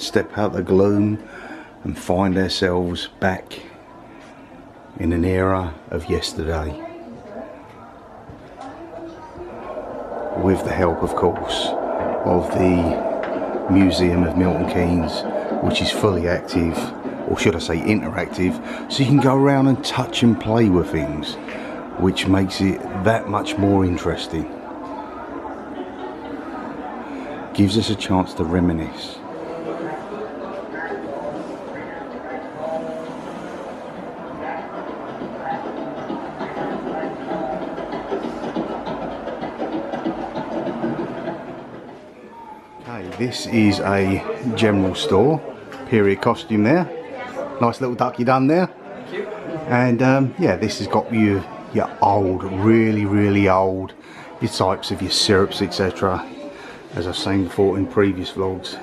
step out the gloom and find ourselves back in an era of yesterday. With the help, of course, of the Museum of Milton Keynes, which is fully active, or should I say interactive, so you can go around and touch and play with things, which makes it that much more interesting. Gives us a chance to reminisce. Okay, this is a general store, period costume there. Nice little duck you done there. Thank you. And yeah, this has got your old, really old, your types of your syrups, etc. As I've seen before in previous vlogs,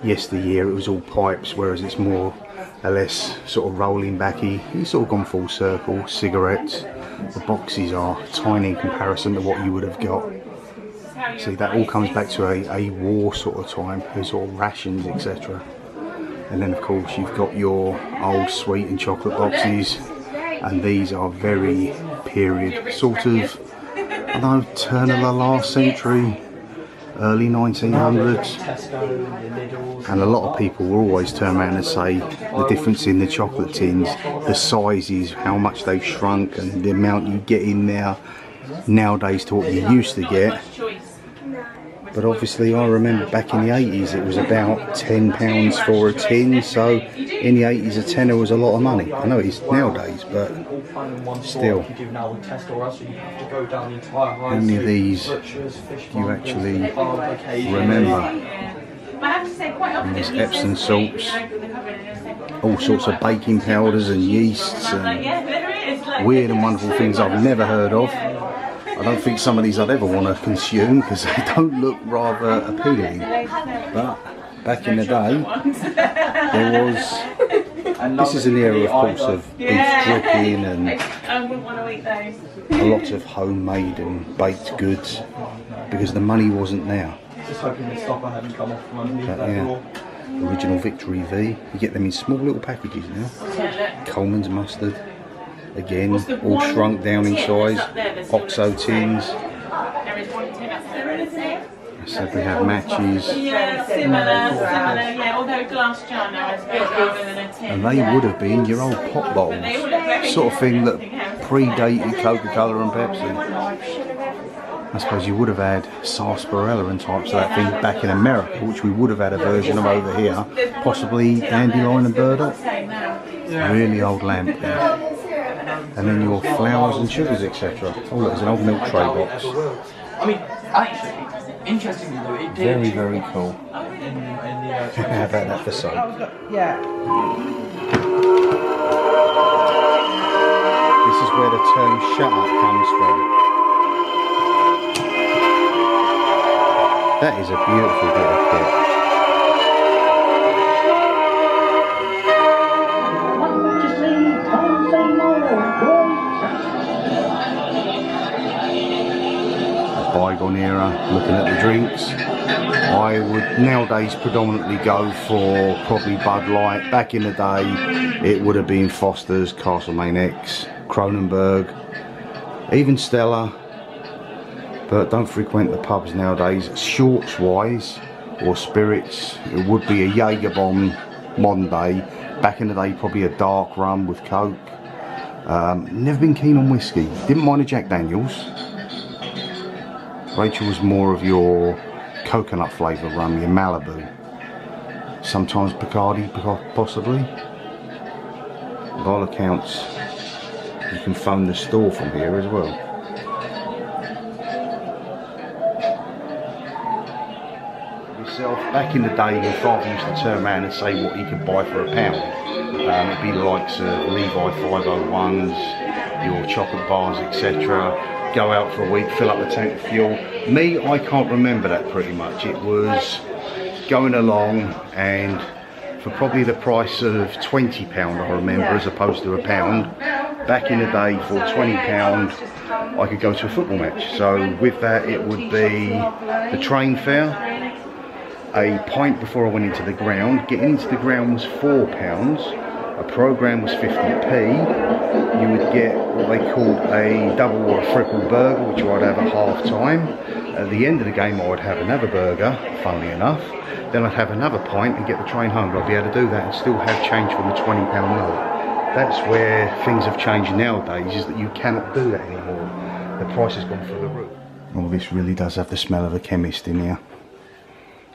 yesteryear it was all pipes, whereas it's more or less sort of rolling backy. It's sort of gone full circle. Cigarettes, the boxes are tiny in comparison to what you would have got. See, that all comes back to a war sort of time, sort of rations, etc. And then of course you've got your old sweet and chocolate boxes, and these are very period, sort of, I don't know, turn of the last century, early 1900s. And a lot of people will always turn around and say the difference in the chocolate tins, the sizes, how much they've shrunk, and the amount you get in there nowadays to what you used to get. But obviously I remember back in the 80s it was about £10 for a tin, so in the 80s a tenner was a lot of money. I know it is nowadays, but still. How many of these do you actually remember? And there's Epsom salts, all sorts of baking powders and yeasts and weird and wonderful things I've never heard of. I don't think some of these I'd ever want to consume because they don't look rather appealing. But back in the day, there was, this is an era of course of beef dripping and a lot of homemade and baked goods because the money wasn't there. But yeah, original Victory V, you get them in small little packages now. Coleman's mustard. Again, all shrunk down in size, OXO tins. So we have matches. And they would have been your old pop bottles, sort of thing that predated Coca-Cola and Pepsi. I suppose you would have had sarsaparilla and types of that thing back in America, which we would have had a version of over here, possibly dandelion and burdock. Really old lamp there. And then your flours and sugars, etc. Oh look, there's an old milk tray box. I mean, actually, interestingly though, it did. Very cool. How about that for soap? Yeah. This is where the term shut up comes from. That is a beautiful bit of kit. Bygone era, looking at the drinks. I would nowadays predominantly go for probably Bud Light. Back in the day it would have been Foster's, Castlemaine X, Kronenberg, even Stella, but don't frequent the pubs nowadays. Shorts wise or spirits, it would be a Jaeger bomb modern day. Back in the day probably a dark rum with Coke. Never been keen on whiskey, didn't mind a Jack Daniels. Rachel was more of your coconut flavour rum, your Malibu. Sometimes Bacardi, possibly. By all accounts, you can phone the store from here as well. Yourself, back in the day, your father used to turn around and say what he could buy for £1. It'd be the likes of Levi 501s, your chocolate bars, etc. Go out for a week, fill up the tank of fuel. Me, I can't remember that pretty much. It was going along, and for probably the price of £20 I remember, as opposed to £1. Back in the day for £20 I could go to a football match. So with that it would be the train fare, a pint before I went into the ground. Getting into the ground was £4. A programme was 50p. You would get what they called a double or a triple burger, which I'd have at half time. At the end of the game I would have another burger, funnily enough. Then I'd have another pint and get the train home. But I'd be able to do that and still have change from the £20 note. That's where things have changed nowadays, is that you cannot do that anymore. The price has gone through the roof. Oh, this really does have the smell of a chemist in here.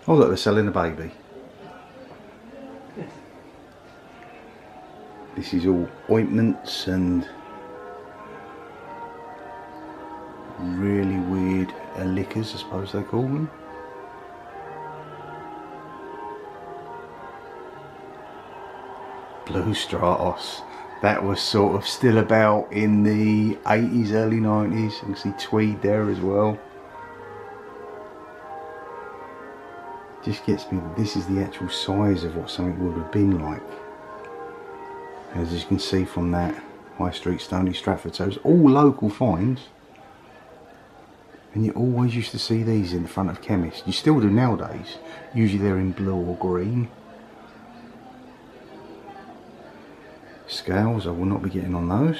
Oh look, they're selling a baby. This is all ointments and really weird liquors, I suppose they call them. Blue Stratos. That was sort of still about in the 80s, early 90s. You can see tweed there as well. Just gets me that this is the actual size of what something would have been like. As you can see from that High Street Stony Stratford. So it's all local finds. And you always used to see these in the front of chemists. You still do nowadays. Usually they're in blue or green. Scales, I will not be getting on those.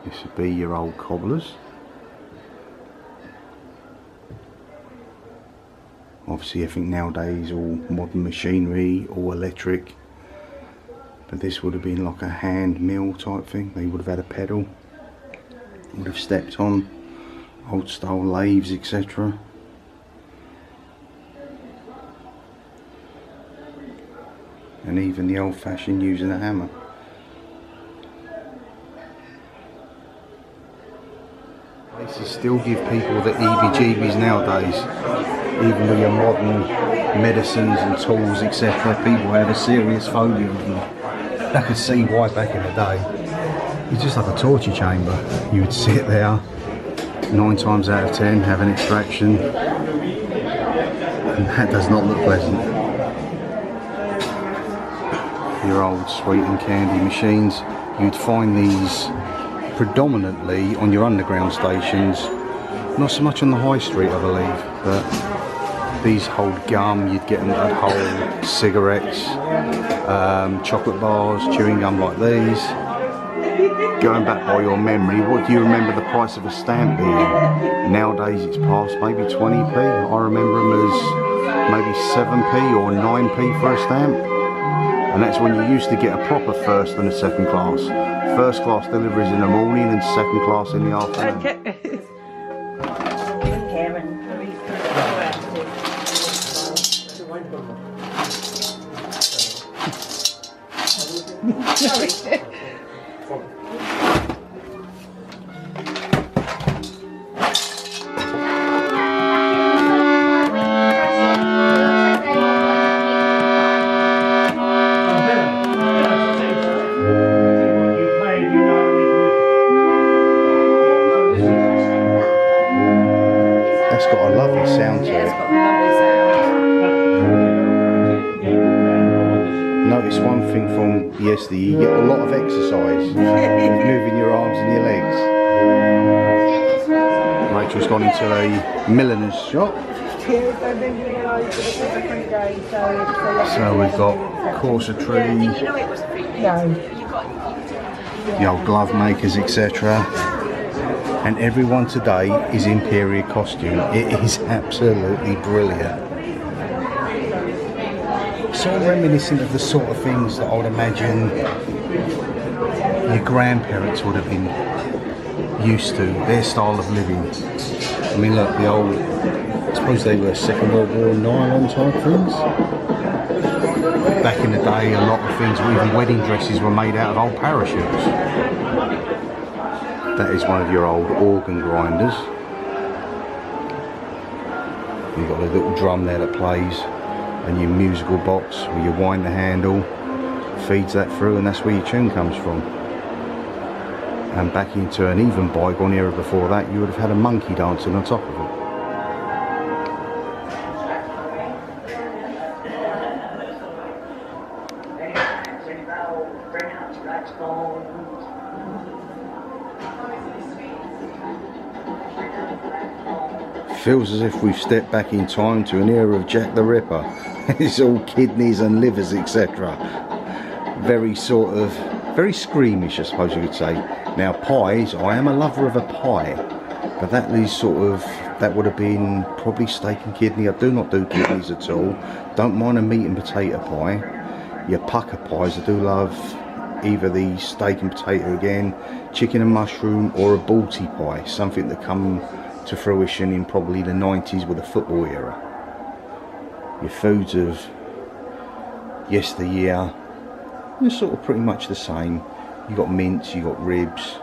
This would be your old cobblers. Obviously everything nowadays all modern machinery, all electric. But this would have been like a hand mill type thing. They would have had a pedal. Would have stepped on old style lathes, etc. And even the old fashioned using a hammer. Places still give people the EBGBs nowadays. Even with your modern medicines and tools, etc. People have a serious phobia of them. I could see why back in the day. It's just like a torture chamber. You would sit there 9 times out of 10, have an extraction, and that does not look pleasant. Your old sweet and candy machines, you'd find these predominantly on your underground stations, not so much on the high street I believe, but these hold gum. You'd get them that hold cigarettes, chocolate bars, chewing gum like these. Going back by your memory, what do you remember the price of a stamp being? Nowadays it's past maybe 20p. I remember them as maybe 7p or 9p for a stamp. And that's when you used to get a proper first and a second class. First class deliveries in the morning and second class in the afternoon. That's got a lovely sound to it. It's got a lovely sound. Notice one thing from yesterday, you get a lot of exercise with moving your arms and your legs. Rachel's gone into a milliner's shop. So we've got corsetry, the old glove makers, etc. And everyone today is in period costume. It is absolutely brilliant. Sort of reminiscent of the sort of things that I would imagine your grandparents would have been used to, their style of living. I mean look, the old, I suppose they were Second World War nylon type things. Back in the day a lot of things, even wedding dresses were made out of old parachutes. That is one of your old organ grinders. You've got a little drum there that plays, and your musical box where you wind the handle, feeds that through, and that's where your tune comes from. And back into an even bygone era before that, you would have had a monkey dancing on top of it. feels as if we've stepped back in time to an era of Jack the Ripper. It's all kidneys and livers, etc. Very sort of, very squeamish, I suppose you could say. Now pies, I am a lover of a pie, but that is sort of, that would have been probably steak and kidney. I do not do kidneys at all. Don't mind a meat and potato pie. Your pucker pies, I do love either the steak and potato again, chicken and mushroom, or a balti pie, something that come to fruition in probably the 90s with the football era. Your foods of yesteryear, they're sort of pretty much the same. You got mince, you got ribs,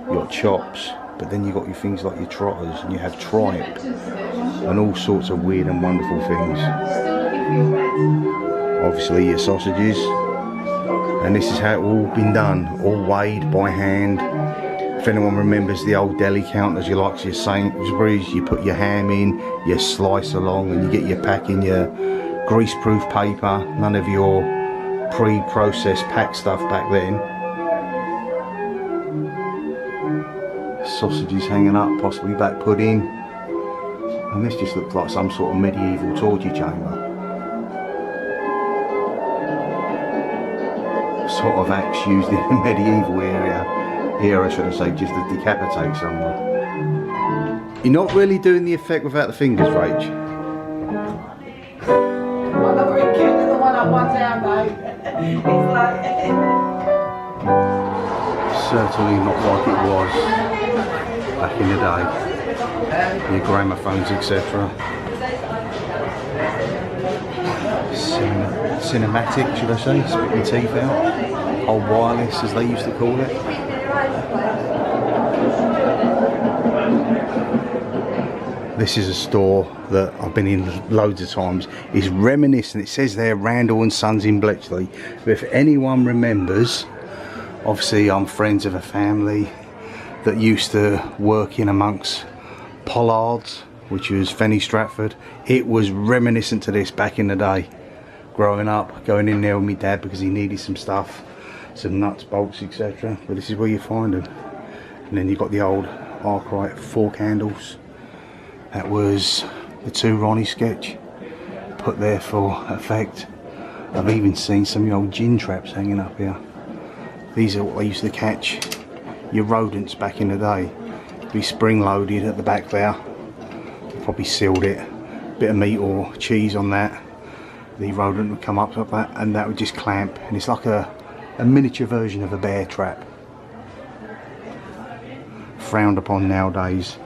you got chops, but then you got your things like your trotters, and you have tripe and all sorts of weird and wonderful things. Obviously your sausages, and this is how it all been done, all weighed by hand. If anyone remembers the old deli counters, you like your Sainsbury's, you put your ham in, you slice along, and you get your pack in your grease-proof paper. None of your pre-processed packed stuff back then. Sausages hanging up, possibly back pudding, and this just looks like some sort of medieval torture chamber. Sort of axe used in the medieval era, should I say, just to decapitate someone. You're not really doing the effect without the fingers, Rach. Well, very cute, the one I want down though. He's like... Certainly not like it was back in the day. Your gramophones, etc. Cinematic, should I say, spitting teeth out. Old wireless, as they used to call it. This is a store that I've been in loads of times. It's reminiscent. It says there Randall and Sons in Bletchley. But if anyone remembers, obviously I'm friends of a family that used to work in amongst Pollard's, which was Fenny Stratford. It was reminiscent to this back in the day. Growing up, going in there with my dad because he needed some stuff, some nuts, bolts, etc. But this is where you find them. And then you've got the old Arkwright fork handles. That was the 2 Ronnie sketch, put there for effect. I've even seen some of the old gin traps hanging up here. These are what they used to catch your rodents back in the day. Be spring loaded at the back there. Probably sealed it. Bit of meat or cheese on that. The rodent would come up like that, and that would just clamp, and it's like a miniature version of a bear trap. Frowned upon nowadays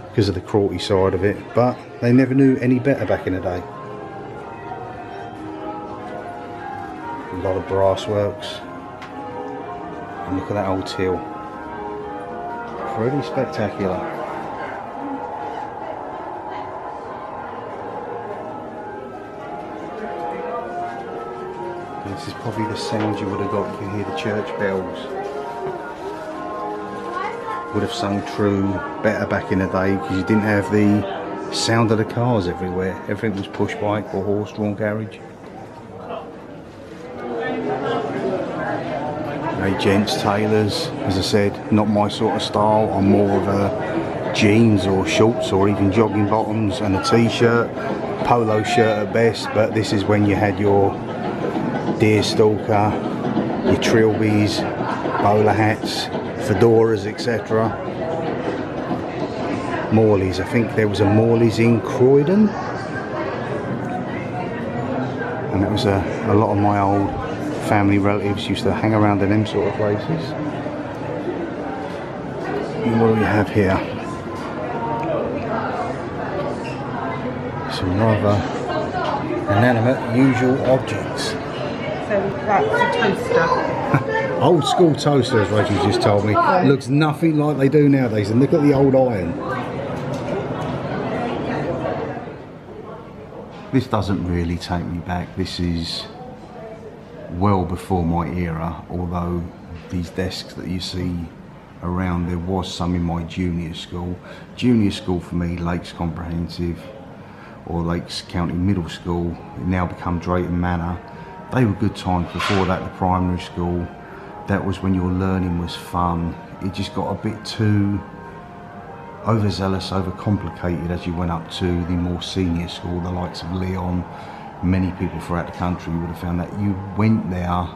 because of the cruelty side of it, but they never knew any better back in the day. A lot of brass works, and look at that old till. Pretty spectacular. This is probably the sound you would have got. You can hear the church bells. Would have sung true better back in the day because you didn't have the sound of the cars everywhere. Everything was push bike or horse-drawn carriage. Hey gents, tailors, as I said, not my sort of style. I'm more of a jeans or shorts or even jogging bottoms and a t-shirt, polo shirt at best, but this is when you had your deerstalker, your trilbies, bowler hats, fedoras, etc. Morleys, I think there was a Morley's in Croydon, and that was a lot of my old family relatives used to hang around in them sort of places. And what do we have here? Some rather inanimate usual objects. That's a toaster. Old school toaster, as Rachel just told me. Looks nothing like they do nowadays, and look at the old iron. This doesn't really take me back. This is well before my era, although these desks that you see around, there was some in my junior school. Junior school for me, Lakes Comprehensive or Lakes County Middle School, it now become Drayton Manor. They were good times. Before that, the primary school, that was when your learning was fun. It just got a bit too overzealous, overcomplicated as you went up to the more senior school, the likes of Leon. Many people throughout the country would have found that you went there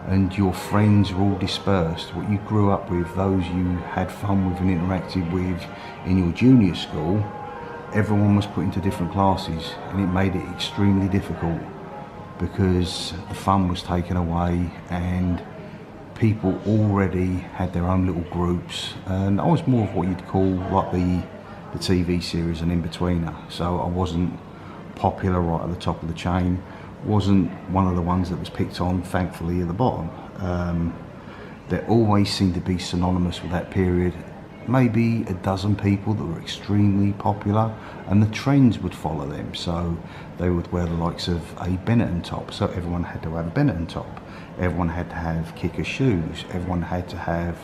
and your friends were all dispersed. What you grew up with, those you had fun with and interacted with in your junior school, everyone was put into different classes, and it made it extremely difficult because the fun was taken away and people already had their own little groups, and I was more of what you'd call like the TV series and in-betweener. So I wasn't popular right at the top of the chain, wasn't one of the ones that was picked on, thankfully, at the bottom. There always seemed to be synonymous with that period, maybe a dozen people that were extremely popular, and the trends would follow them. So they would wear the likes of a Benetton top, so everyone had to have a Benetton top. Everyone had to have kicker shoes. Everyone had to have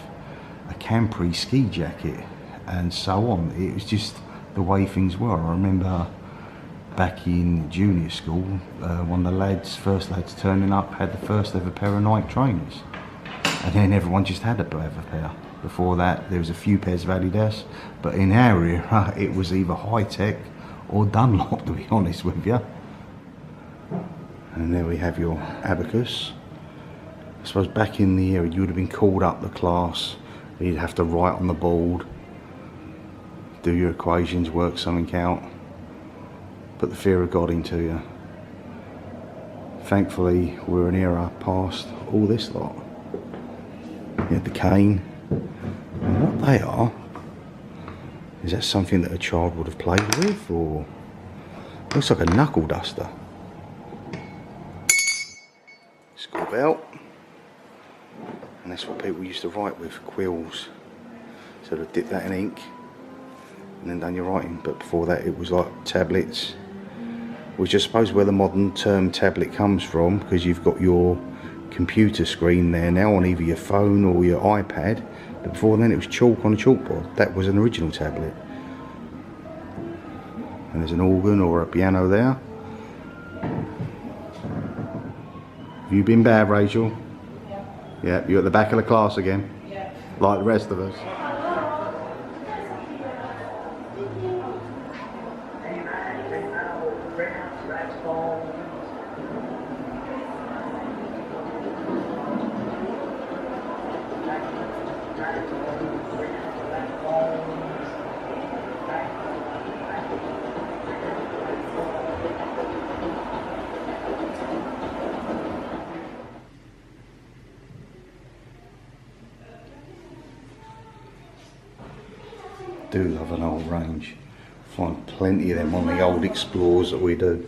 a Campri ski jacket, and so on. It was just the way things were. I remember back in junior school, one of the first lads turning up had the first ever pair of Nike trainers, and then everyone just had a pair. Before that, there was a few pairs of Adidas, but in our era, it was either high-tech or Dunlop, to be honest with you. And there we have your abacus. I suppose back in the era, you would have been called up the class, you'd have to write on the board, do your equations, work something out, put the fear of God into you. Thankfully, we're an era past all this lot. You had the cane, and what they are, is that something that a child would have played with, or looks like a knuckle duster. School belt. And that's what people used to write with, quills. So they'd dip that in ink and then done your writing. But before that it was like tablets, which I suppose where the modern term tablet comes from, because you've got your computer screen there now on either your phone or your iPad. But before then it was chalk on a chalkboard. That was an original tablet. And there's an organ or a piano there. Have you been bad, Rachel? Yeah, you're at the back of the class again, yeah, like the rest of us. Do love an old range. Find plenty of them on the old Explorers that we do.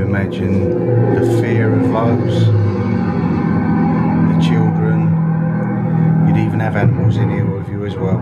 Imagine the fear of those, the children. You'd even have animals in here with you as well.